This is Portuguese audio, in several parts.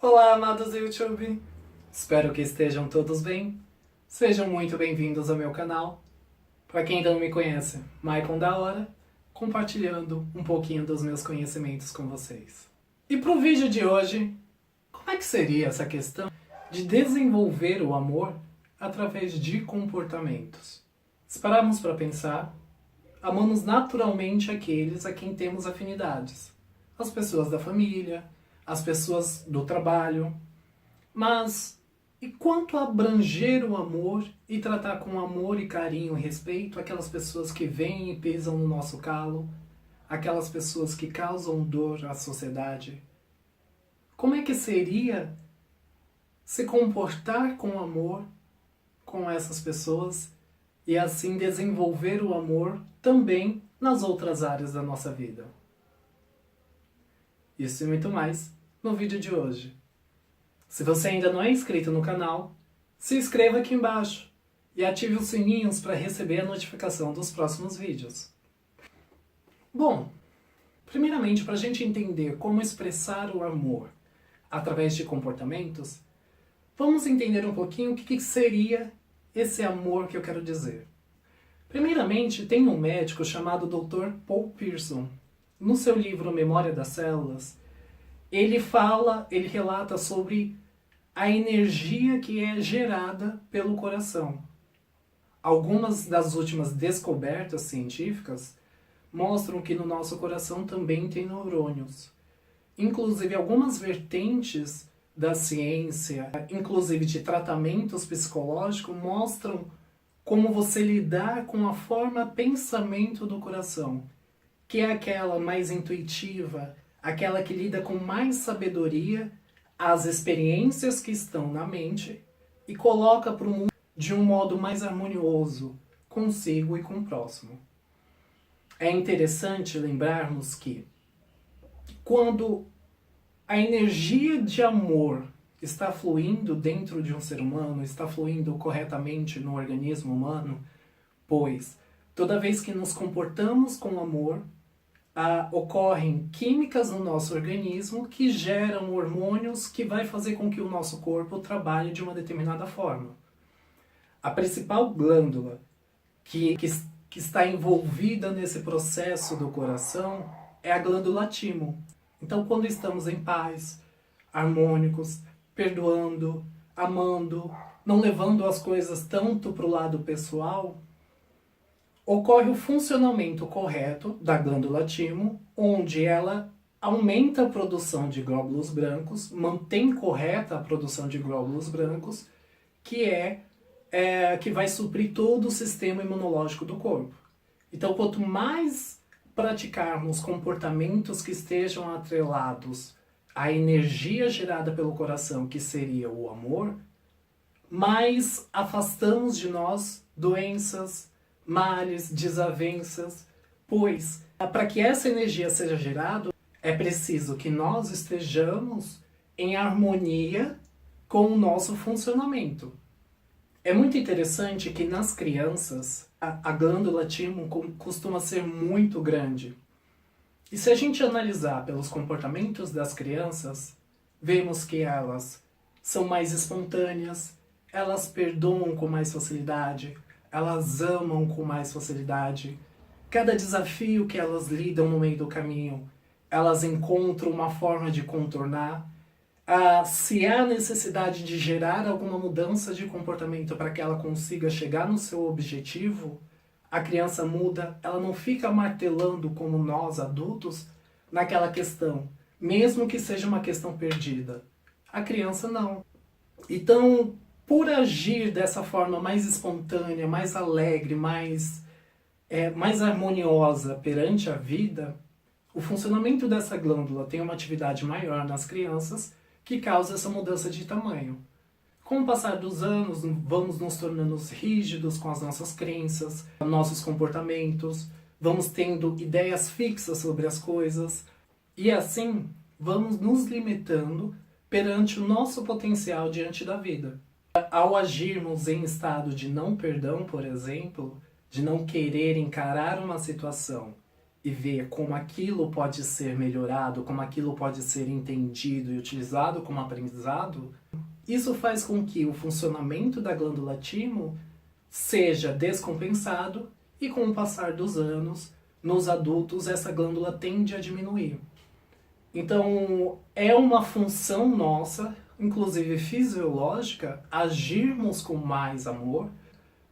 Olá, amados do YouTube! Espero que estejam todos bem. Sejam muito bem-vindos ao meu canal. Para quem ainda não me conhece, Maicon da Hora, compartilhando um pouquinho dos meus conhecimentos com vocês. E para o vídeo de hoje, como é que seria essa questão de desenvolver o amor através de comportamentos? Se pararmos para pensar, amamos naturalmente aqueles a quem temos afinidades. As pessoas da família, as pessoas do trabalho. Mas e quanto a abranger o amor e tratar com amor e carinho e respeito aquelas pessoas que vêm e pisam no nosso calo, aquelas pessoas que causam dor à sociedade? Como é que seria se comportar com amor com essas pessoas e assim desenvolver o amor também nas outras áreas da nossa vida? Isso e muito mais no vídeo de hoje. Se você ainda não é inscrito no canal, se inscreva aqui embaixo e ative os sininhos para receber a notificação dos próximos vídeos. Bom, primeiramente, para a gente entender como expressar o amor através de comportamentos, vamos entender um pouquinho o que seria esse amor que eu quero dizer. Primeiramente, tem um médico chamado Dr. Paul Pearson. No seu livro Memória das Células, ele relata sobre a energia que é gerada pelo coração. Algumas das últimas descobertas científicas mostram que no nosso coração também tem neurônios. Inclusive, algumas vertentes da ciência, inclusive de tratamentos psicológicos, mostram como você lidar com a forma pensamento do coração, que é aquela mais intuitiva, aquela que lida com mais sabedoria as experiências que estão na mente e coloca para o mundo de um modo mais harmonioso, consigo e com o próximo. É interessante lembrarmos que quando a energia de amor está fluindo dentro de um ser humano, está fluindo corretamente no organismo humano, pois toda vez que nos comportamos com amor, ocorrem químicas no nosso organismo que geram hormônios que vai fazer com que o nosso corpo trabalhe de uma determinada forma. A principal glândula que está envolvida nesse processo do coração é a glândula timo. Então, quando estamos em paz, harmônicos, perdoando, amando, não levando as coisas tanto para o lado pessoal, ocorre o funcionamento correto da glândula timo, onde ela aumenta a produção de glóbulos brancos, mantém correta a produção de glóbulos brancos, que vai suprir todo o sistema imunológico do corpo. Então, quanto mais praticarmos comportamentos que estejam atrelados à energia gerada pelo coração, que seria o amor, mais afastamos de nós doenças, males, desavenças, pois para que essa energia seja gerada, é preciso que nós estejamos em harmonia com o nosso funcionamento. É muito interessante que nas crianças a glândula timo costuma ser muito grande. E se a gente analisar pelos comportamentos das crianças, vemos que elas são mais espontâneas, elas perdoam com mais facilidade, elas amam com mais facilidade. Cada desafio que elas lidam no meio do caminho, elas encontram uma forma de contornar. Se há necessidade de gerar alguma mudança de comportamento para que ela consiga chegar no seu objetivo, a criança muda, ela não fica martelando como nós adultos naquela questão, mesmo que seja uma questão perdida. A criança não. Então, por agir dessa forma mais espontânea, mais alegre, mais harmoniosa perante a vida, o funcionamento dessa glândula tem uma atividade maior nas crianças que causa essa mudança de tamanho. Com o passar dos anos, vamos nos tornando rígidos com as nossas crenças, nossos comportamentos, vamos tendo ideias fixas sobre as coisas e assim vamos nos limitando perante o nosso potencial diante da vida. Ao agirmos em estado de não perdão, por exemplo, de não querer encarar uma situação e ver como aquilo pode ser melhorado, como aquilo pode ser entendido e utilizado como aprendizado, isso faz com que o funcionamento da glândula timo seja descompensado e com o passar dos anos, nos adultos, essa glândula tende a diminuir. Então, é uma função nossa, inclusive fisiológica, agirmos com mais amor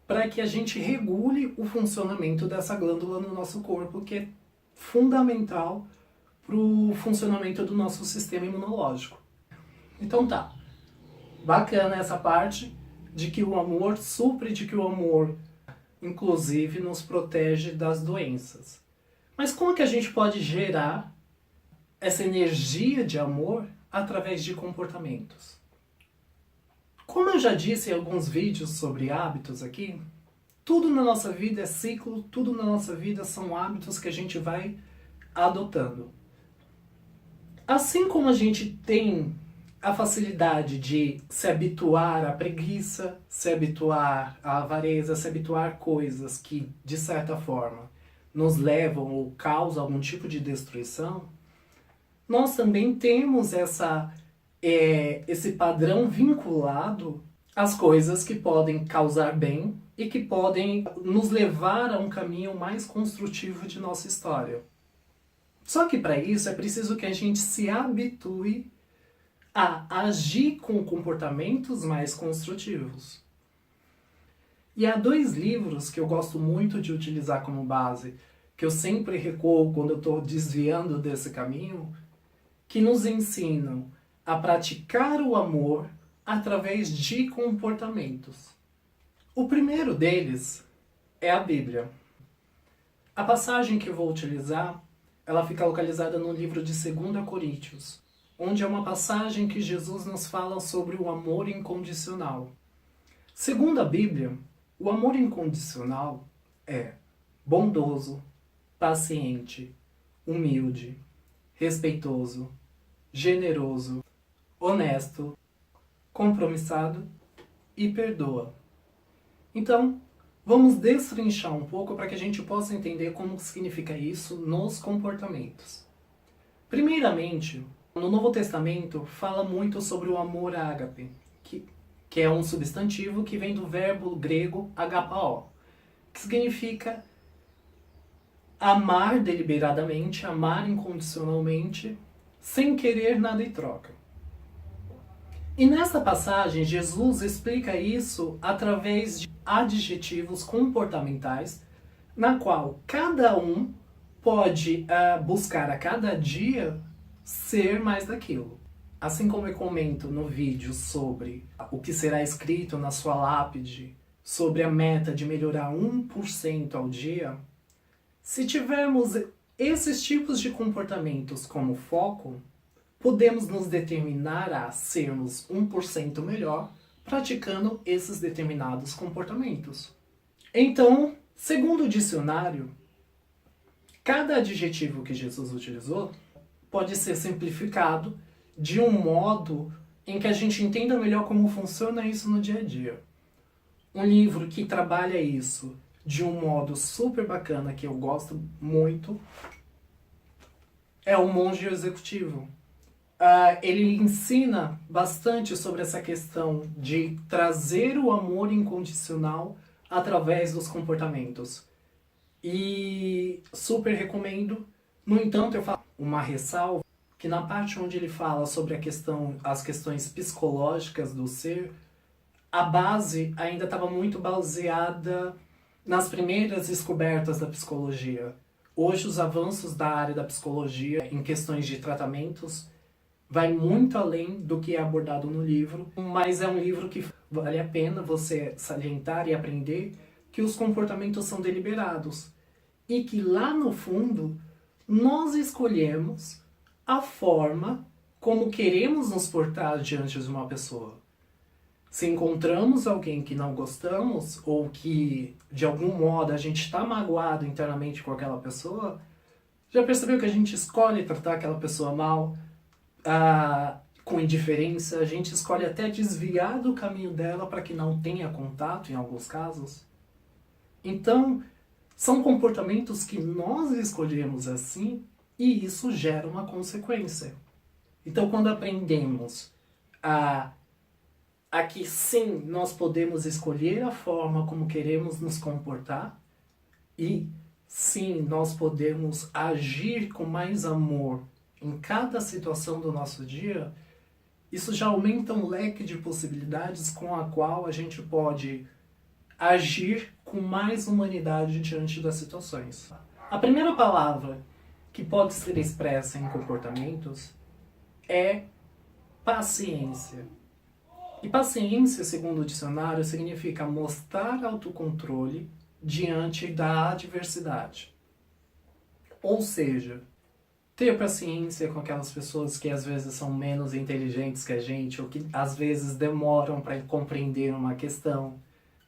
para que a gente regule o funcionamento dessa glândula no nosso corpo, que é fundamental para o funcionamento do nosso sistema imunológico. Então tá, bacana essa parte de que o amor supre, de que o amor, inclusive, nos protege das doenças. Mas como que a gente pode gerar essa energia de amor através de comportamentos? Como eu já disse em alguns vídeos sobre hábitos aqui, tudo na nossa vida é ciclo, tudo na nossa vida são hábitos que a gente vai adotando. Assim como a gente tem a facilidade de se habituar à preguiça, se habituar à avareza, se habituar a coisas que, de certa forma, nos levam ou causam algum tipo de destruição, nós também temos esse padrão vinculado às coisas que podem causar bem e que podem nos levar a um caminho mais construtivo de nossa história. Só que para isso é preciso que a gente se habitue a agir com comportamentos mais construtivos. E há 2 livros que eu gosto muito de utilizar como base, que eu sempre recorro quando eu estou desviando desse caminho, que nos ensinam a praticar o amor através de comportamentos. O primeiro deles é a Bíblia. A passagem que eu vou utilizar, ela fica localizada no livro de 2 Coríntios, onde é uma passagem que Jesus nos fala sobre o amor incondicional. Segundo a Bíblia, o amor incondicional é bondoso, paciente, humilde, respeitoso, generoso, honesto, compromissado e perdoa. Então, vamos destrinchar um pouco para que a gente possa entender como significa isso nos comportamentos. Primeiramente, no Novo Testamento fala muito sobre o amor ágape, que é um substantivo que vem do verbo grego agapao, que significa amar deliberadamente, amar incondicionalmente, sem querer nada em troca. E nessa passagem, Jesus explica isso através de adjetivos comportamentais, na qual cada um pode buscar a cada dia ser mais daquilo. Assim como eu comento no vídeo sobre o que será escrito na sua lápide, sobre a meta de melhorar 1% ao dia, se tivermos esses tipos de comportamentos como foco, podemos nos determinar a sermos 1% melhor praticando esses determinados comportamentos. Então, segundo o dicionário, cada adjetivo que Jesus utilizou pode ser simplificado de um modo em que a gente entenda melhor como funciona isso no dia a dia. Um livro que trabalha isso de um modo super bacana, que eu gosto muito, é O Monge Executivo. Ele ensina bastante sobre essa questão de trazer o amor incondicional através dos comportamentos. E super recomendo. No entanto, eu faço uma ressalva que na parte onde ele fala sobre as questões psicológicas do ser, a base ainda estava muito baseada nas primeiras descobertas da psicologia. Hoje os avanços da área da psicologia em questões de tratamentos vai muito além do que é abordado no livro, mas é um livro que vale a pena você salientar e aprender que os comportamentos são deliberados e que lá no fundo nós escolhemos a forma como queremos nos portar diante de uma pessoa. Se encontramos alguém que não gostamos ou que de algum modo a gente está magoado internamente com aquela pessoa, já percebeu que a gente escolhe tratar aquela pessoa mal, com indiferença, a gente escolhe até desviar do caminho dela para que não tenha contato em alguns casos? Então, São comportamentos que nós escolhemos assim e isso gera uma consequência. Então, quando aprendemos a que sim, nós podemos escolher a forma como queremos nos comportar e sim, nós podemos agir com mais amor em cada situação do nosso dia, isso já aumenta um leque de possibilidades com a qual a gente pode agir com mais humanidade diante das situações. A primeira palavra que pode ser expressa em comportamentos é paciência. E paciência, segundo o dicionário, significa mostrar autocontrole diante da adversidade. Ou seja, ter paciência com aquelas pessoas que às vezes são menos inteligentes que a gente, ou que às vezes demoram para compreender uma questão.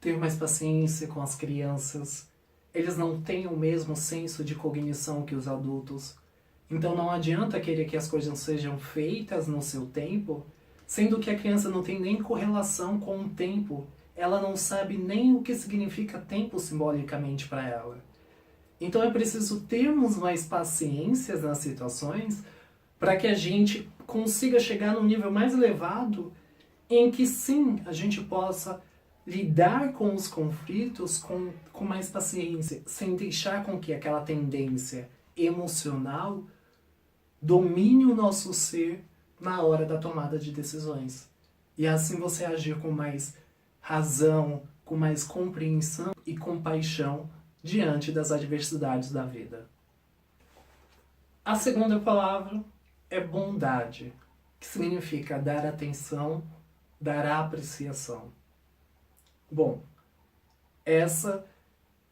Ter mais paciência com as crianças. Eles não têm o mesmo senso de cognição que os adultos. Então não adianta querer que as coisas sejam feitas no seu tempo, sendo que a criança não tem nem correlação com o tempo. Ela não sabe nem o que significa tempo simbolicamente para ela. Então é preciso termos mais paciência nas situações para que a gente consiga chegar num nível mais elevado em que sim, a gente possa lidar com os conflitos com mais paciência, sem deixar com que aquela tendência emocional domine o nosso ser na hora da tomada de decisões. E assim você agir com mais razão, com mais compreensão e compaixão diante das adversidades da vida. A segunda palavra é bondade, que significa dar atenção, dar apreciação. Bom, essa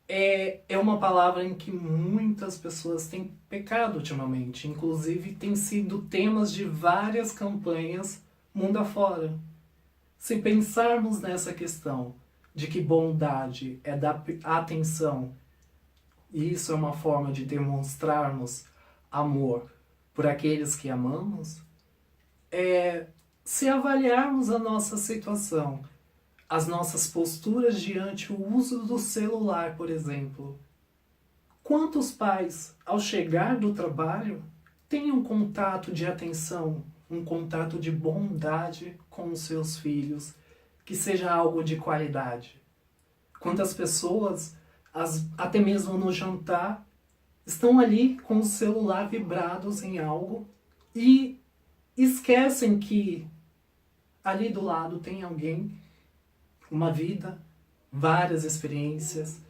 é uma palavra em que muitas pessoas têm pecado ultimamente. Inclusive, tem sido temas de várias campanhas mundo afora. Se pensarmos nessa questão de que bondade é dar atenção, e isso é uma forma de demonstrarmos amor por aqueles que amamos, se avaliarmos a nossa situação, as nossas posturas diante o uso do celular, por exemplo. Quantos pais, ao chegar do trabalho, têm um contato de atenção, um contato de bondade com os seus filhos, que seja algo de qualidade? Quantas pessoas, até mesmo no jantar, estão ali com o celular vibrados em algo e esquecem que ali do lado tem alguém, uma vida, várias experiências.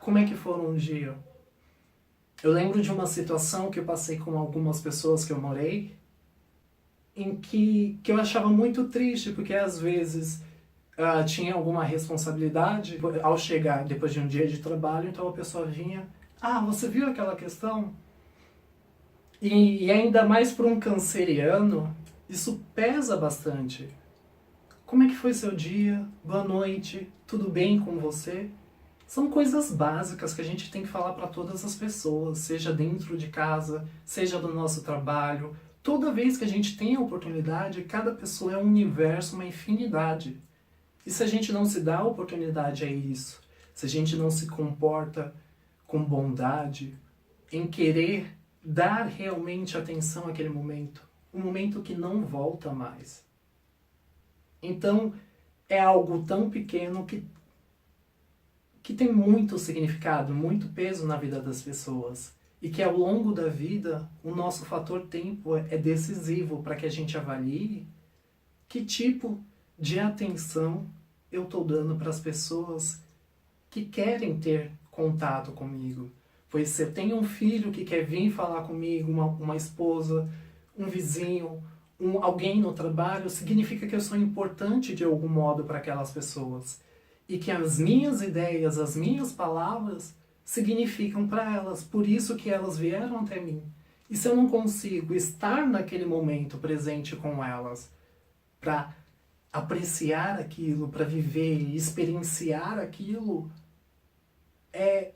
Como é que foram um dia? Eu lembro de uma situação que eu passei com algumas pessoas que eu morei, em que eu achava muito triste, porque às vezes tinha alguma responsabilidade ao chegar depois de um dia de trabalho, então a pessoa vinha, você viu aquela questão? E ainda mais para um canceriano, isso pesa bastante. Como é que foi seu dia? Boa noite? Tudo bem com você? São coisas básicas que a gente tem que falar para todas as pessoas, seja dentro de casa, seja do nosso trabalho. Toda vez que a gente tem a oportunidade, cada pessoa é um universo, uma infinidade. E se a gente não se dá a oportunidade a isso, se a gente não se comporta com bondade, em querer dar realmente atenção àquele momento, um momento que não volta mais. Então, é algo tão pequeno que tem muito significado, muito peso na vida das pessoas. E que ao longo da vida, o nosso fator tempo é decisivo para que a gente avalie que tipo de atenção eu estou dando para as pessoas que querem ter contato comigo. Pois se eu tenho um filho que quer vir falar comigo, uma esposa, um vizinho, alguém no trabalho, significa que eu sou importante de algum modo para aquelas pessoas. E que as minhas ideias, as minhas palavras significam para elas. Por isso que elas vieram até mim. E se eu não consigo estar naquele momento presente com elas para apreciar aquilo, para viver e experienciar aquilo,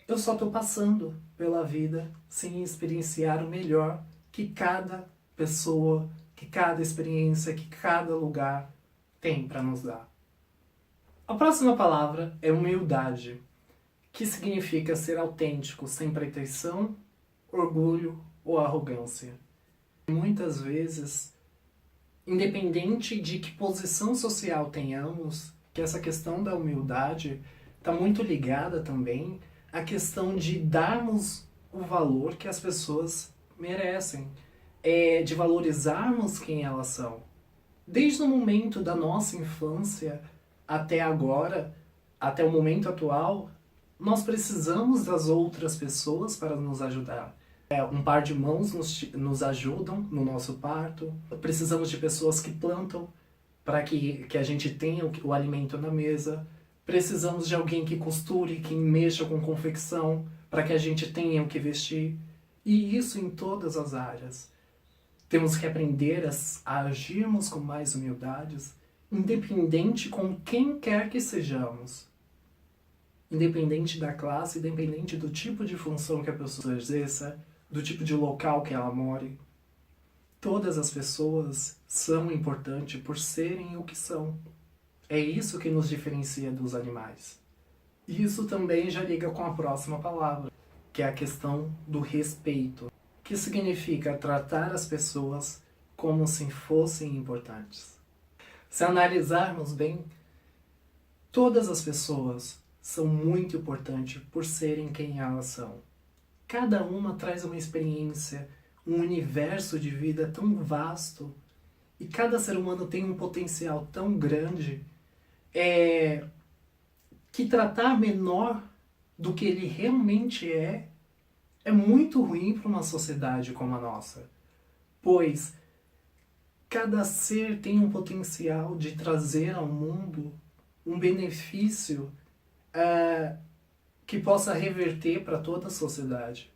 eu só estou passando pela vida sem experienciar o melhor que cada pessoa, que cada experiência, que cada lugar tem para nos dar. A próxima palavra é humildade, que significa ser autêntico sem pretensão, orgulho ou arrogância. Muitas vezes, independente de que posição social tenhamos, que essa questão da humildade está muito ligada também à questão de darmos o valor que as pessoas merecem, de valorizarmos quem elas são. Desde o momento da nossa infância até agora, até o momento atual, nós precisamos das outras pessoas para nos ajudar. Um par de mãos nos ajudam no nosso parto. Precisamos de pessoas que plantam para que a gente tenha o alimento na mesa. Precisamos de alguém que costure, que mexa com confecção, para que a gente tenha o que vestir. E isso em todas as áreas. Temos que aprender a agirmos com mais humildades, independente com quem quer que sejamos. Independente da classe, independente do tipo de função que a pessoa exerça, do tipo de local que ela more. Todas as pessoas são importantes por serem o que são. É isso que nos diferencia dos animais. E isso também já liga com a próxima palavra, que é a questão do respeito, que significa tratar as pessoas como se fossem importantes. Se analisarmos bem, todas as pessoas são muito importantes por serem quem elas são. Cada uma traz uma experiência, um universo de vida tão vasto, e cada ser humano tem um potencial tão grande, que tratar menor do que ele realmente é muito ruim para uma sociedade como a nossa. Pois cada ser tem um potencial de trazer ao mundo um benefício que possa reverter para toda a sociedade.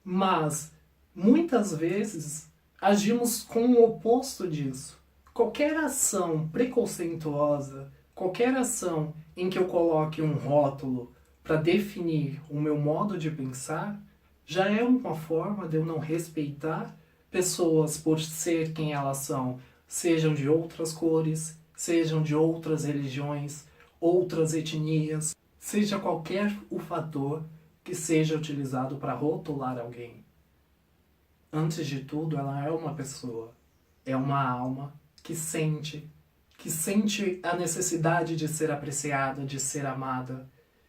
Mas, muitas vezes, agimos com o oposto disso. Qualquer ação preconceituosa, qualquer ação em que eu coloque um rótulo para definir o meu modo de pensar, já é uma forma de eu não respeitar pessoas por ser quem elas são, sejam de outras cores, sejam de outras religiões, outras etnias, seja qualquer o fator que seja utilizado para rotular alguém. Antes de tudo, ela é uma pessoa, é uma alma que sente a necessidade de ser apreciada, de ser amada,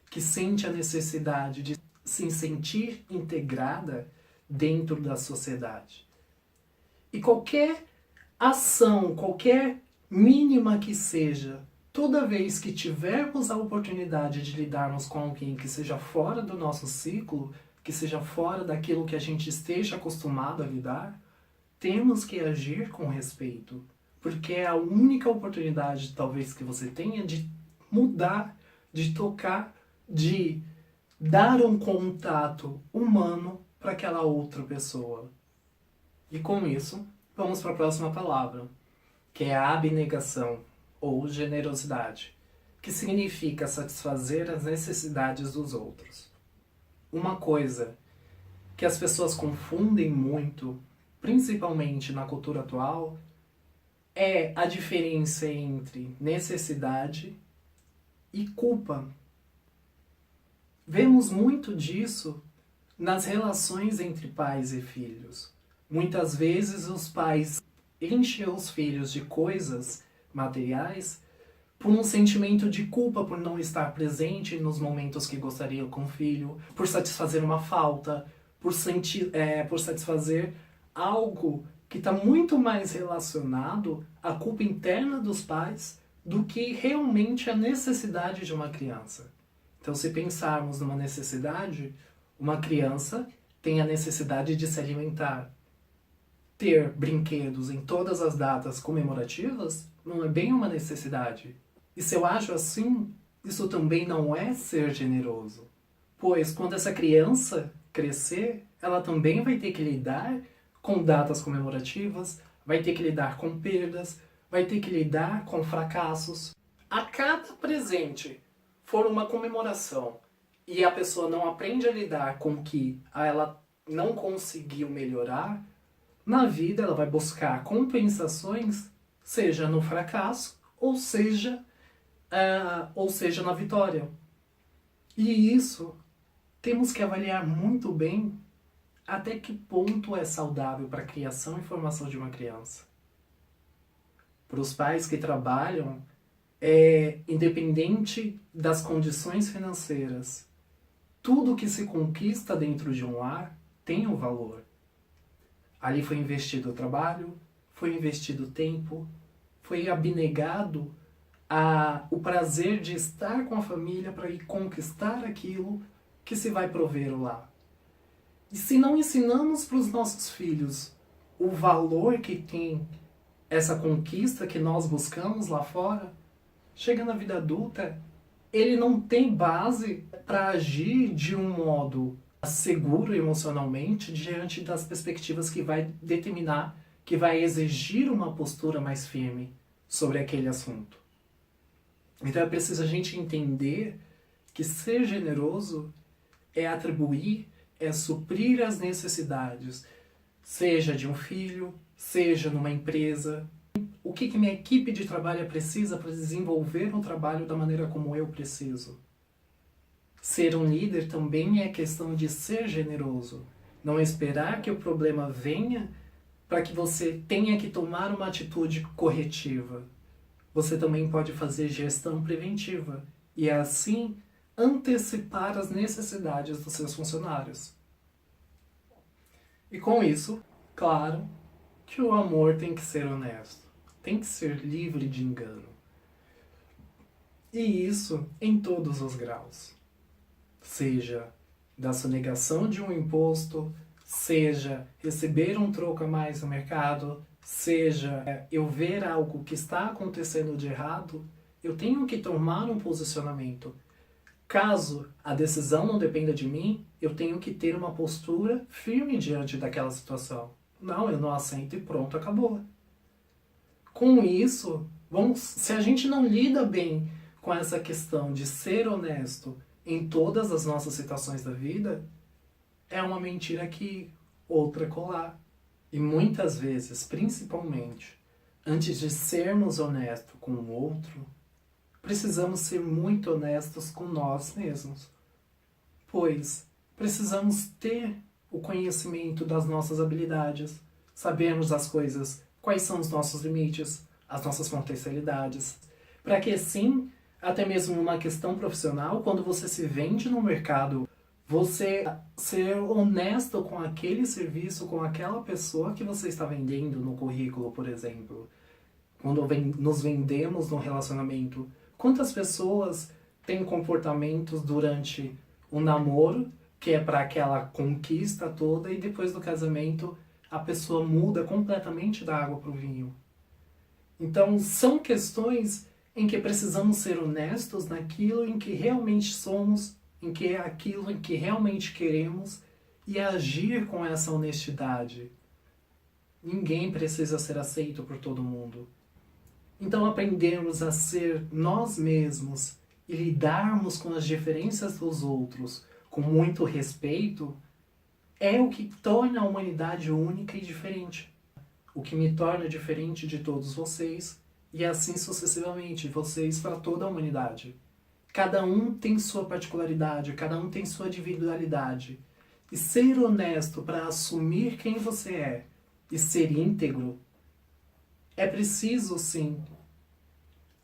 que sente a necessidade de se sentir integrada dentro da sociedade. E qualquer ação, qualquer mínima que seja, toda vez que tivermos a oportunidade de lidarmos com alguém que seja fora do nosso ciclo, que seja fora daquilo que a gente esteja acostumado a lidar, temos que agir com respeito, porque é a única oportunidade, talvez, que você tenha de mudar, de tocar, de dar um contato humano para aquela outra pessoa. E com isso, vamos para a próxima palavra, que é a abnegação, ou generosidade, que significa satisfazer as necessidades dos outros. Uma coisa que as pessoas confundem muito, principalmente na cultura atual, é a diferença entre necessidade e culpa. Vemos muito disso nas relações entre pais e filhos. Muitas vezes os pais enchem os filhos de coisas materiais por um sentimento de culpa por não estar presente nos momentos que gostariam com o filho, por satisfazer uma falta, por satisfazer algo que está muito mais relacionado à culpa interna dos pais do que realmente a necessidade de uma criança. Então, se pensarmos numa necessidade, uma criança tem a necessidade de se alimentar. Ter brinquedos em todas as datas comemorativas não é bem uma necessidade. E se eu acho assim, isso também não é ser generoso. Pois quando essa criança crescer, ela também vai ter que lidar com datas comemorativas, vai ter que lidar com perdas, vai ter que lidar com fracassos. A cada presente for uma comemoração e a pessoa não aprende a lidar com que ela não conseguiu melhorar, na vida ela vai buscar compensações, seja no fracasso ou seja na vitória. E isso temos que avaliar muito bem até que ponto é saudável para a criação e formação de uma criança. Para os pais que trabalham, independente das condições financeiras, tudo que se conquista dentro de um lar tem um valor. Ali foi investido o trabalho, foi investido o tempo, foi abnegado o prazer de estar com a família para ir conquistar aquilo que se vai prover lá. E se não ensinamos para os nossos filhos o valor que tem essa conquista que nós buscamos lá fora, chega na vida adulta, ele não tem base para agir de um modo seguro emocionalmente diante das perspectivas que vai determinar, que vai exigir uma postura mais firme sobre aquele assunto. Então é preciso a gente entender que ser generoso é atribuir, é suprir as necessidades, seja de um filho, seja numa empresa. O que minha equipe de trabalho precisa para desenvolver um trabalho da maneira como eu preciso? Ser um líder também é questão de ser generoso. Não esperar que o problema venha para que você tenha que tomar uma atitude corretiva. Você também pode fazer gestão preventiva e assim antecipar as necessidades dos seus funcionários. E com isso, claro que o amor tem que ser honesto, tem que ser livre de engano. E isso em todos os graus. Seja da sonegação de um imposto, seja receber um troco a mais no mercado, seja eu ver algo que está acontecendo de errado, eu tenho que tomar um posicionamento. Caso a decisão não dependa de mim, eu tenho que ter uma postura firme diante daquela situação. Não, eu não aceito e pronto, acabou. Com isso, se a gente não lida bem com essa questão de ser honesto em todas as nossas situações da vida, é uma mentira que outra colar. E muitas vezes, principalmente, antes de sermos honestos com o outro, precisamos ser muito honestos com nós mesmos. Pois precisamos ter o conhecimento das nossas habilidades, sabermos as coisas, quais são os nossos limites, as nossas potencialidades, para que assim, até mesmo numa questão profissional, quando você se vende no mercado, você ser honesto com aquele serviço, com aquela pessoa que você está vendendo no currículo, por exemplo. Quando nos vendemos no relacionamento, quantas pessoas têm comportamentos durante o namoro, que é para aquela conquista toda, e depois do casamento a pessoa muda completamente da água para o vinho. Então são questões em que precisamos ser honestos naquilo em que realmente somos, em que é aquilo em que realmente queremos e agir com essa honestidade. Ninguém precisa ser aceito por todo mundo. Então aprendermos a ser nós mesmos e lidarmos com as diferenças dos outros com muito respeito é o que torna a humanidade única e diferente. O que me torna diferente de todos vocês e assim sucessivamente, vocês para toda a humanidade. Cada um tem sua particularidade, cada um tem sua individualidade. E ser honesto para assumir quem você é e ser íntegro é preciso, sim.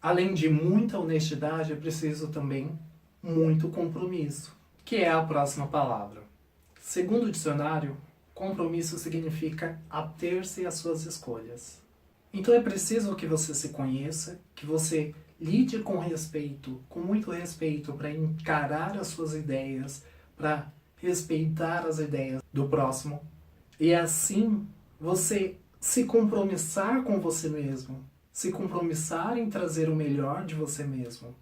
Além de muita honestidade, é preciso também muito compromisso, que é a próxima palavra. Segundo o dicionário, compromisso significa ater-se às suas escolhas. Então é preciso que você se conheça, que você lide com respeito, com muito respeito, para encarar as suas ideias, para respeitar as ideias do próximo. E assim você se compromissar com você mesmo, se compromissar em trazer o melhor de você mesmo.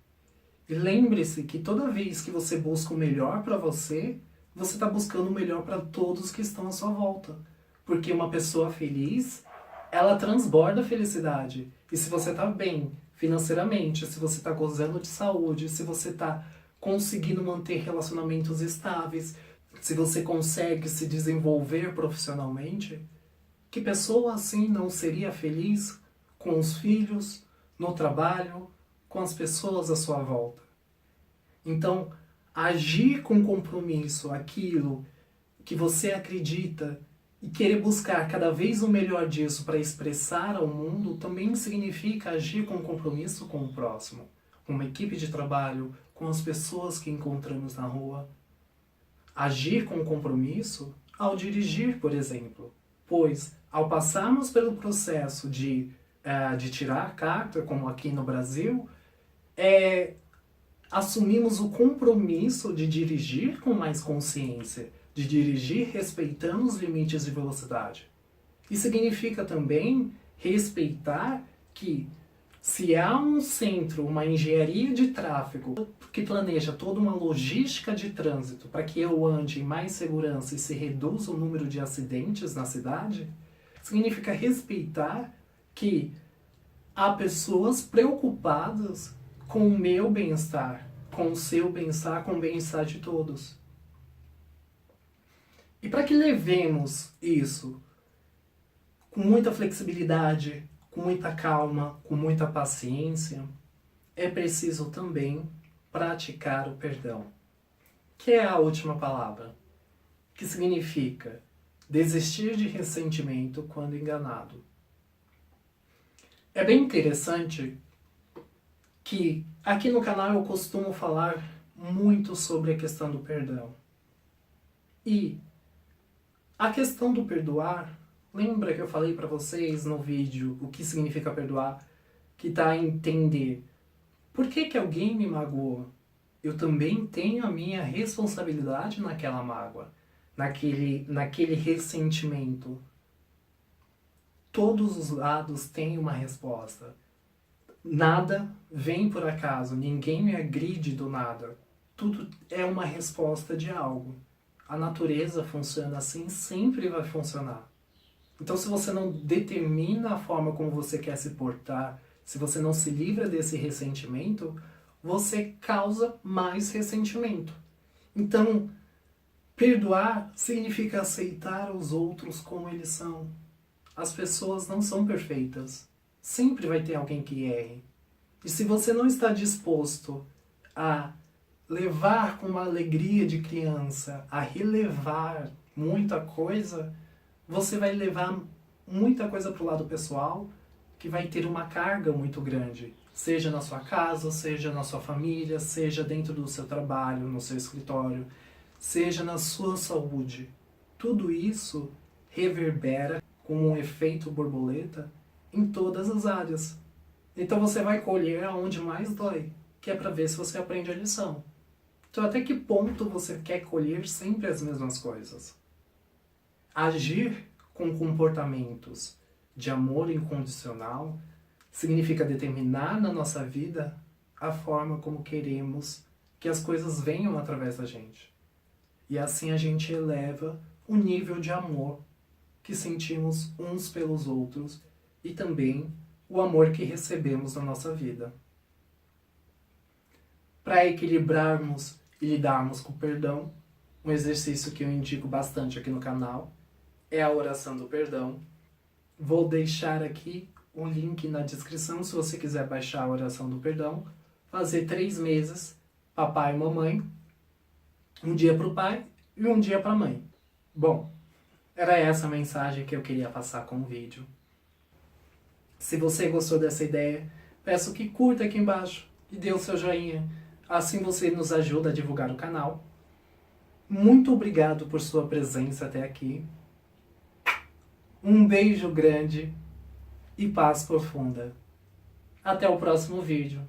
E lembre-se que toda vez que você busca o melhor para você, você está buscando o melhor para todos que estão à sua volta. Porque uma pessoa feliz, ela transborda felicidade. E se você está bem financeiramente, se você está gozando de saúde, se você está conseguindo manter relacionamentos estáveis, se você consegue se desenvolver profissionalmente, que pessoa assim não seria feliz com os filhos, no trabalho, com as pessoas à sua volta? Então, agir com compromisso aquilo que você acredita e querer buscar cada vez o melhor disso para expressar ao mundo também significa agir com compromisso com o próximo, com uma equipe de trabalho, com as pessoas que encontramos na rua. Agir com compromisso ao dirigir, por exemplo, pois ao passarmos pelo processo de tirar a carta, como aqui no Brasil, assumimos o compromisso de dirigir com mais consciência, de dirigir respeitando os limites de velocidade. E significa também respeitar que se há um centro, uma engenharia de tráfego que planeja toda uma logística de trânsito para que eu ande em mais segurança e se reduza o número de acidentes na cidade, significa respeitar que há pessoas preocupadas com o meu bem-estar, com o seu bem-estar, com o bem-estar de todos. E para que levemos isso com muita flexibilidade, com muita calma, com muita paciência, é preciso também praticar o perdão, que é a última palavra, que significa desistir de ressentimento quando enganado. É bem interessante que aqui no canal eu costumo falar muito sobre a questão do perdão. E a questão do perdoar, lembra que eu falei para vocês no vídeo o que significa perdoar? Que tá a entender por que alguém me magoou. Eu também tenho a minha responsabilidade naquela mágoa, naquele ressentimento. Todos os lados têm uma resposta. Nada vem por acaso, ninguém me agride do nada. Tudo é uma resposta de algo. A natureza funciona assim, sempre vai funcionar. Então, se você não determina a forma como você quer se portar, se você não se livra desse ressentimento, você causa mais ressentimento. Então, perdoar significa aceitar os outros como eles são. As pessoas não são perfeitas. Sempre vai ter alguém que erre. E se você não está disposto a levar com uma alegria de criança, a relevar muita coisa, você vai levar muita coisa para o lado pessoal, que vai ter uma carga muito grande. Seja na sua casa, seja na sua família, seja dentro do seu trabalho, no seu escritório, seja na sua saúde. Tudo isso reverbera com um efeito borboleta em todas as áreas. Então você vai colher aonde mais dói, que é para ver se você aprende a lição. Então até que ponto você quer colher sempre as mesmas coisas? Agir com comportamentos de amor incondicional significa determinar na nossa vida a forma como queremos que as coisas venham através da gente. E assim a gente eleva o nível de amor que sentimos uns pelos outros e também o amor que recebemos na nossa vida. Para equilibrarmos e lidarmos com o perdão, um exercício que eu indico bastante aqui no canal é a oração do perdão. Vou deixar aqui o link na descrição se você quiser baixar a oração do perdão. Fazer 3 meses, papai e mamãe, um dia para o pai e um dia para a mãe. Bom, era essa a mensagem que eu queria passar com o vídeo. Se você gostou dessa ideia, peço que curta aqui embaixo e dê o seu joinha. Assim você nos ajuda a divulgar o canal. Muito obrigado por sua presença até aqui. Um beijo grande e paz profunda. Até o próximo vídeo.